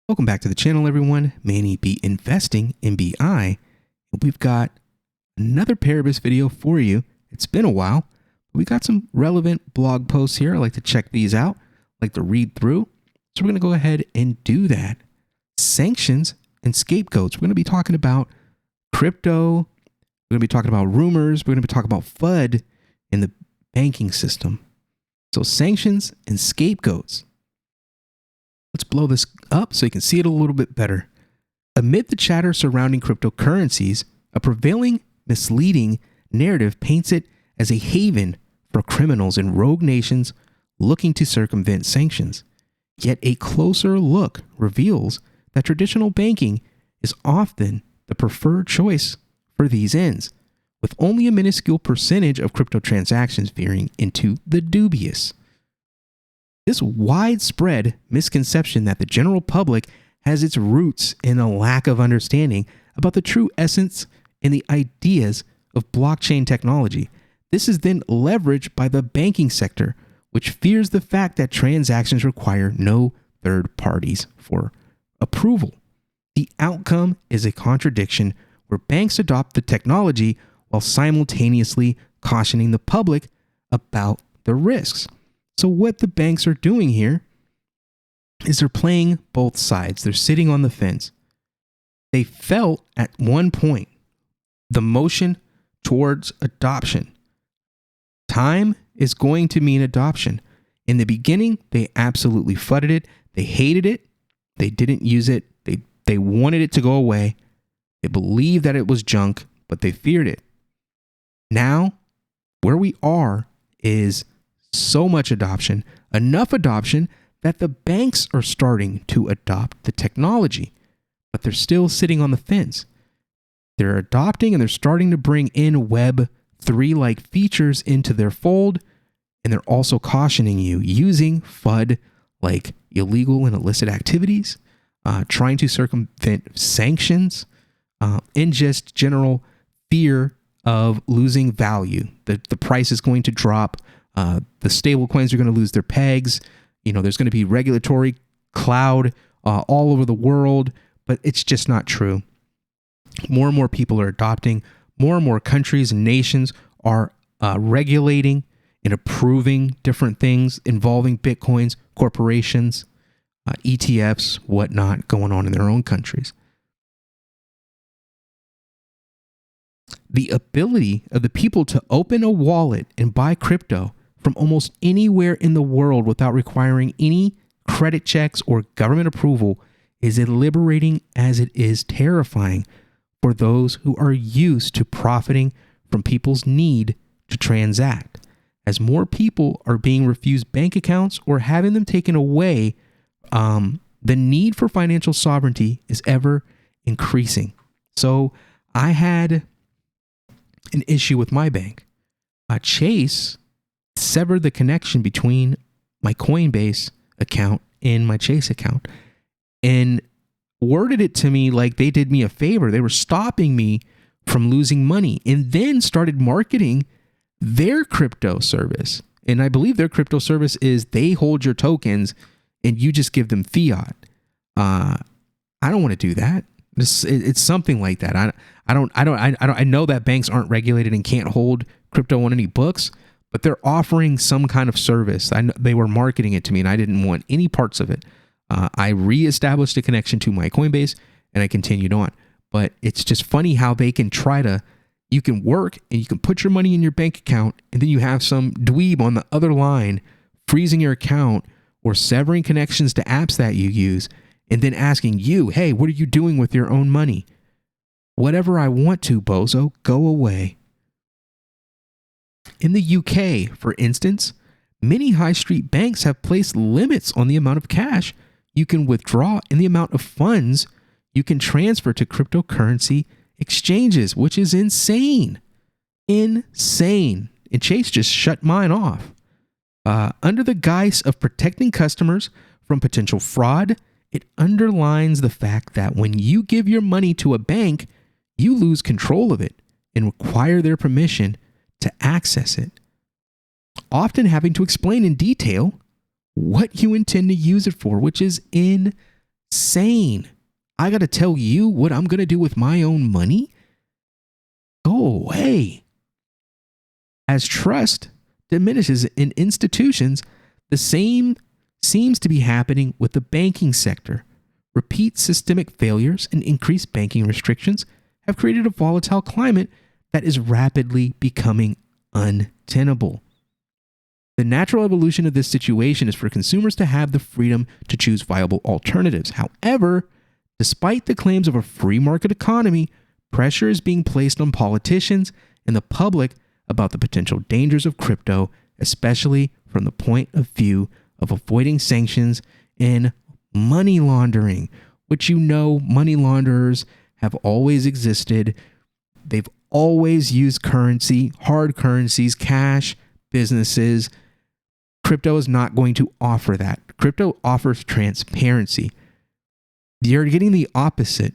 Welcome back to the channel, everyone. Manny B Investing in BI. We've got another Paribus video for you. It's been a while. We got some relevant blog posts here. I like to check these out. I like to read through. So we're going to go ahead and do that. Sanctions and scapegoats. We're going to be talking about crypto. We're going to be talking about rumors. We're going to be talking about FUD in the banking system. So sanctions and scapegoats. Let's blow this up so you can see it a little bit better. Amid the chatter surrounding cryptocurrencies, a prevailing misleading narrative paints it as a haven for criminals in rogue nations looking to circumvent sanctions. Yet a closer look reveals that traditional banking is often the preferred choice for these ends, with only a minuscule percentage of crypto transactions veering into the dubious. This widespread misconception that the general public has its roots in a lack of understanding about the true essence and the ideas of blockchain technology. This is then leveraged by the banking sector, which fears the fact that transactions require no third parties for approval. The outcome is a contradiction where banks adopt the technology while simultaneously cautioning the public about the risks. So what the banks are doing here is they're playing both sides. They're sitting on the fence. They felt at one point the motion towards adoption. Time is going to mean adoption. In the beginning, they absolutely fudded it. They hated it. They didn't use it. They wanted it to go away. They believed that it was junk, but they feared it. Now, where we are is so much adoption, enough adoption that the banks are starting to adopt the technology, but they're still sitting on the fence. They're adopting and they're starting to bring in Web 3-like features into their fold, and they're also cautioning you using FUD like illegal and illicit activities, trying to circumvent sanctions, and just general fear of losing value. The price is going to drop. The stable coins are going to lose their pegs. There's going to be regulatory cloud all over the world, but it's just not true. More and more people are adopting. More and more countries and nations are regulating and approving different things involving Bitcoins, corporations, ETFs, whatnot, going on in their own countries. The ability of the people to open a wallet and buy crypto from almost anywhere in the world without requiring any credit checks or government approval is as liberating as it is terrifying for those who are used to profiting from people's need to transact. As more people are being refused bank accounts or having them taken away, the need for financial sovereignty is ever increasing. So I had an issue with my bank. Chase severed the connection between my Coinbase account and my Chase account and worded it to me like they did me a favor. They were stopping me from losing money and then started marketing their crypto service. And I believe their crypto service is they hold your tokens and you just give them fiat. I don't want to do that. It's something like that. I know that banks aren't regulated and can't hold crypto on any books, but they're offering some kind of service. They were marketing it to me and I didn't want any parts of it. I reestablished a connection to my Coinbase and I continued on. But it's just funny how they can you can work and you can put your money in your bank account and then you have some dweeb on the other line freezing your account or severing connections to apps that you use and then asking you, hey, what are you doing with your own money? Whatever I want to, bozo, go away. In the UK, for instance, many high street banks have placed limits on the amount of cash you can withdraw and the amount of funds you can transfer to cryptocurrency exchanges, which is insane. Insane. And Chase just shut mine off. Under the guise of protecting customers from potential fraud, it underlines the fact that when you give your money to a bank, you lose control of it and require their permission to access it, often having to explain in detail what you intend to use it for, which is insane. insane. I got to tell you what I'm going to do with my own money? Go away. As trust diminishes in institutions, the same seems to be happening with the banking sector. Repeat systemic failures and increased banking restrictions have created a volatile climate that is rapidly becoming untenable. The natural evolution of this situation is for consumers to have the freedom to choose viable alternatives. However, despite the claims of a free market economy, pressure is being placed on politicians and the public about the potential dangers of crypto, especially from the point of view of avoiding sanctions and money laundering, which money launderers have always existed. They've always used currency, hard currencies, cash, businesses. Crypto is not going to offer that. Crypto offers transparency. You're getting the opposite.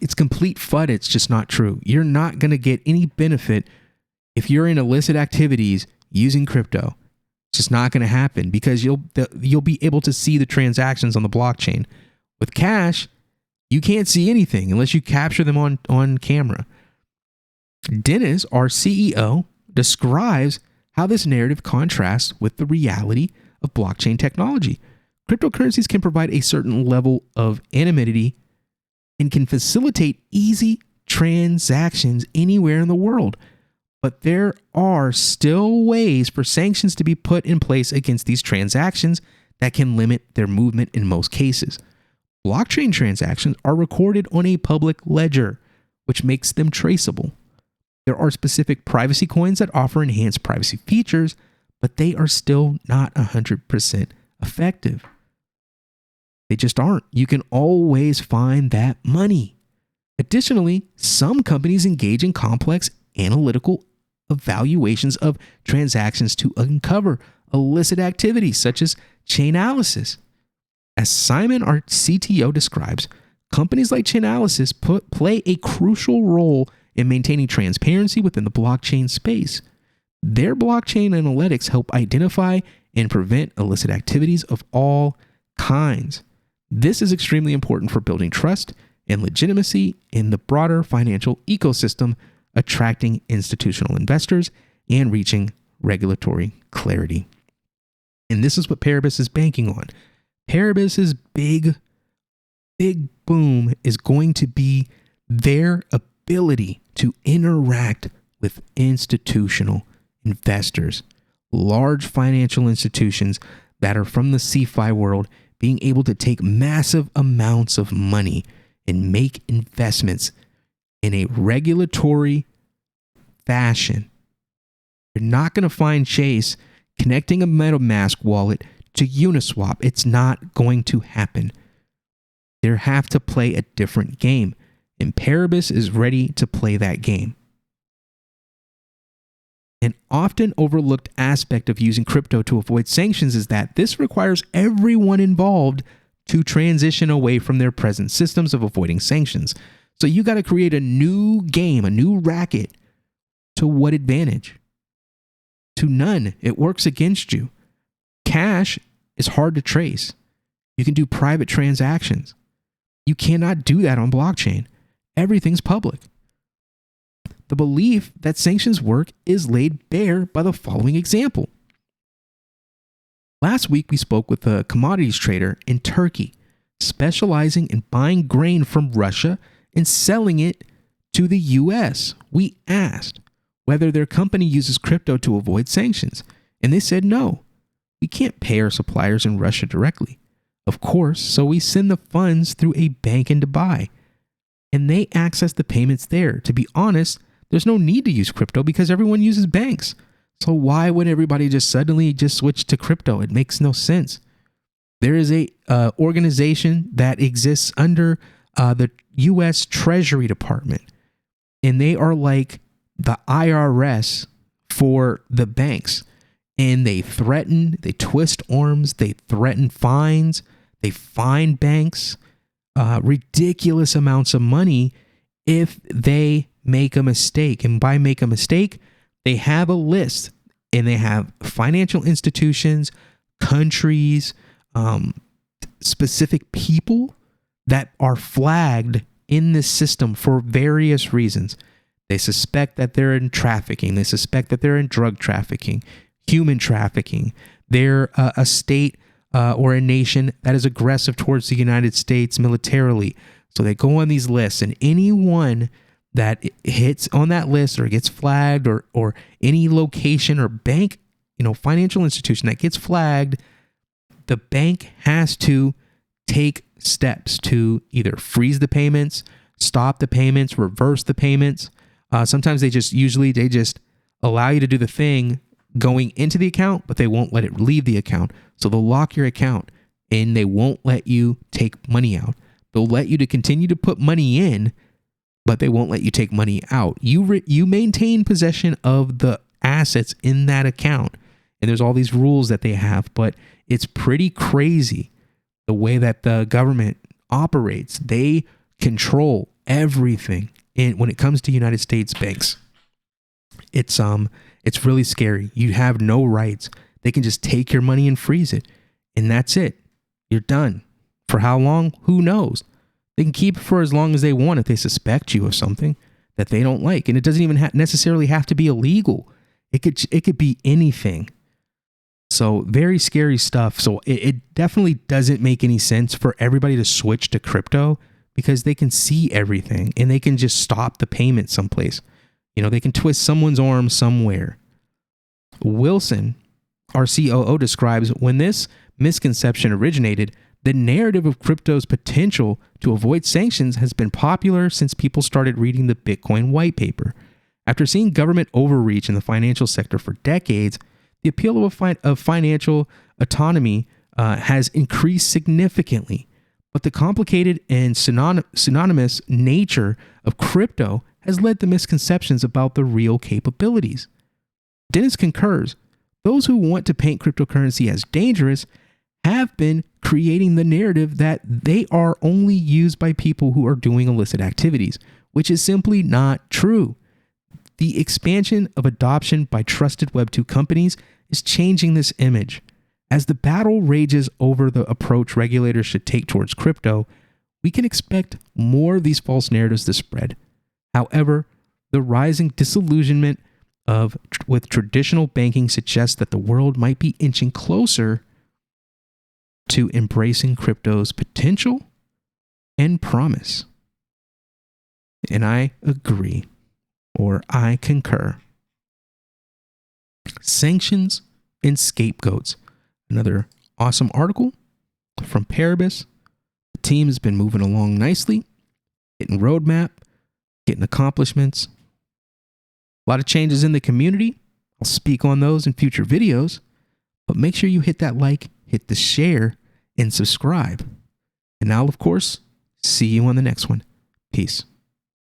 It's complete FUD. It's just not true. You're not going to get any benefit if you're in illicit activities using crypto. It's just not going to happen because you'll be able to see the transactions on the blockchain. With cash, you can't see anything unless you capture them on camera. Dennis, our CEO, describes how this narrative contrasts with the reality of blockchain technology. Cryptocurrencies can provide a certain level of anonymity and can facilitate easy transactions anywhere in the world. But there are still ways for sanctions to be put in place against these transactions that can limit their movement in most cases. Blockchain transactions are recorded on a public ledger, which makes them traceable. There are specific privacy coins that offer enhanced privacy features, but they are still not 100% effective. They just aren't. You can always find that money. Additionally, some companies engage in complex analytical evaluations of transactions to uncover illicit activities such as Chainalysis. As Simon, our CTO, describes, companies like Chainalysis play a crucial role in maintaining transparency within the blockchain space. Their blockchain analytics help identify and prevent illicit activities of all kinds. This is extremely important for building trust and legitimacy in the broader financial ecosystem, attracting institutional investors and reaching regulatory clarity. And this is what Paribus is banking on. Paribus's big boom is going to be their ability to interact with institutional investors, large financial institutions that are from the CeFi world, being able to take massive amounts of money and make investments in a regulatory fashion. You're not going to find Chase connecting a MetaMask wallet to Uniswap. It's not going to happen. They have to play a different game, and Paribus is ready to play that game. An often overlooked aspect of using crypto to avoid sanctions is that this requires everyone involved to transition away from their present systems of avoiding sanctions. So you got to create a new game, a new racket. To what advantage? To none. It works against you. Cash is hard to trace. You can do private transactions. You cannot do that on blockchain. Everything's public. The belief that sanctions work is laid bare by the following example. Last week, we spoke with a commodities trader in Turkey, specializing in buying grain from Russia and selling it to the US. We asked whether their company uses crypto to avoid sanctions, and they said no. We can't pay our suppliers in Russia directly, of course, so we send the funds through a bank in Dubai, and they access the payments there. To be honest, there's no need to use crypto because everyone uses banks. So why would everybody just suddenly switch to crypto? It makes no sense. There is a organization that exists under the U.S. Treasury Department, and they are like the IRS for the banks. And they threaten, they twist arms, they threaten fines, they fine banks ridiculous amounts of money if they make a mistake. And by make a mistake, they have a list, and they have financial institutions, countries, specific people that are flagged in this system for various reasons. They suspect that they're in trafficking. They suspect that they're in drug trafficking, human trafficking. They're a state or a nation that is aggressive towards the United States militarily. So they go on these lists, and anyone that hits on that list or gets flagged, or any location or bank, financial institution that gets flagged, the bank has to take steps to either freeze the payments, stop the payments, reverse the payments. Sometimes they just allow you to do the thing going into the account, but they won't let it leave the account. So they'll lock your account and they won't let you take money out. They'll let you to continue to put money in, but they won't let you take money out. You maintain possession of the assets in that account. And there's all these rules that they have, but it's pretty crazy the way that the government operates. They control everything when it comes to United States banks. It's really scary. You have no rights. They can just take your money and freeze it, and that's it. You're done. For how long? Who knows? They can keep it for as long as they want if they suspect you of something that they don't like, and it doesn't even necessarily have to be illegal. It could be anything. So very scary stuff. So it definitely doesn't make any sense for everybody to switch to crypto, because they can see everything and they can just stop the payment someplace. They can twist someone's arm somewhere. Wilson, our COO, describes when this misconception originated, the narrative of crypto's potential to avoid sanctions has been popular since people started reading the Bitcoin white paper. After seeing government overreach in the financial sector for decades, the appeal of financial autonomy has increased significantly. But the complicated and synonymous nature of crypto has led to misconceptions about the real capabilities. Dennis concurs. Those who want to paint cryptocurrency as dangerous have been creating the narrative that they are only used by people who are doing illicit activities, which is simply not true. The expansion of adoption by trusted Web2 companies is changing this image. As the battle rages over the approach regulators should take towards crypto, we can expect more of these false narratives to spread. However, the rising disillusionment with traditional banking suggests that the world might be inching closer to embracing crypto's potential and promise. And I agree, or I concur. Sanctions and Scapegoats. Another awesome article from Paribus. The team has been moving along nicely, getting roadmap, getting accomplishments. A lot of changes in the community. I'll speak on those in future videos, but make sure you hit that like, hit the share, and subscribe. And I'll, of course, see you on the next one. Peace.